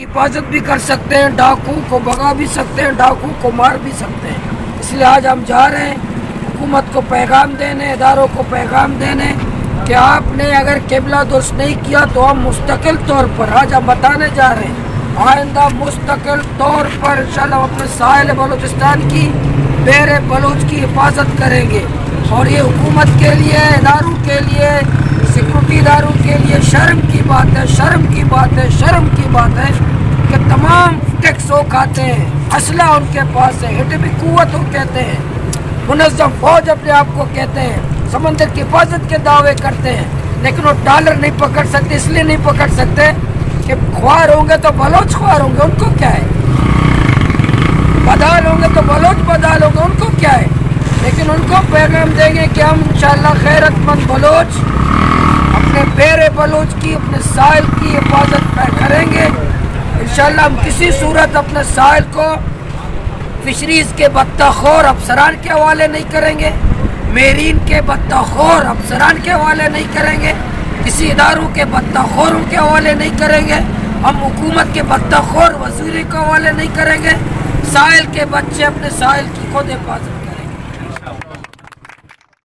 حفاظت بھی کر سکتے ہیں، ڈاکو کو بھگا بھی سکتے ہیں، ڈاکو کو مار بھی سکتے ہیں۔ اس لیے آج ہم جا رہے ہیں حکومت کو پیغام دینے، اداروں کو پیغام دینے کہ آپ نے اگر قبلہ درست نہیں کیا تو ہم مستقل طور پر آج ہم بتانے جا رہے ہیں، آئندہ مستقل طور پر انشاءاللہ ہم اپنے ساحل بلوچستان کی، بحر بلوچ کی حفاظت کریں گے۔ اور یہ حکومت کے لیے، اداروں کے لیے، سیکورٹی اداروں کے لیے شرم کی بات ہے، شرم کی بات ہے، شرم کی بات ہے کہ تمام ٹیکس وہ کھاتے ہیں، اسلحہ ان کے پاس ہے، ایٹمی قوت وہ کہتے ہیں، منظم فوج اپنے آپ کو کہتے ہیں، سمندر کی حفاظت کے دعوے کرتے ہیں، لیکن وہ ڈالر نہیں پکڑ سکتے۔ اس لیے نہیں پکڑ سکتے کہ خوار ہوں گے تو بلوچ خوار ہوں گے، ان کو کیا ہے؟ بدال ہوں گے تو بلوچ بدال ہوں گے، ان کو کیا ہے؟ لیکن ان کو پیغام دیں گے کہ ہم انشاءاللہ غیرت مند بلوچ اپنے بحر بلوچ کی، اپنے ساحل کی حفاظت کریں گے۔ انشاءاللہ ہم کسی صورت اپنے ساحل کو فشریز کے بطہ خور افسران کے حوالے نہیں کریں گے، میرین کے بطہ خور افسران کے حوالے نہیں کریں گے، کسی اداروں کے بطہ خوروں کے حوالے نہیں کریں گے، ہم حکومت کے بطہ خور وزیروں کے حوالے نہیں کریں گے۔ ساحل کے بچے اپنے ساحل کی خود حفاظت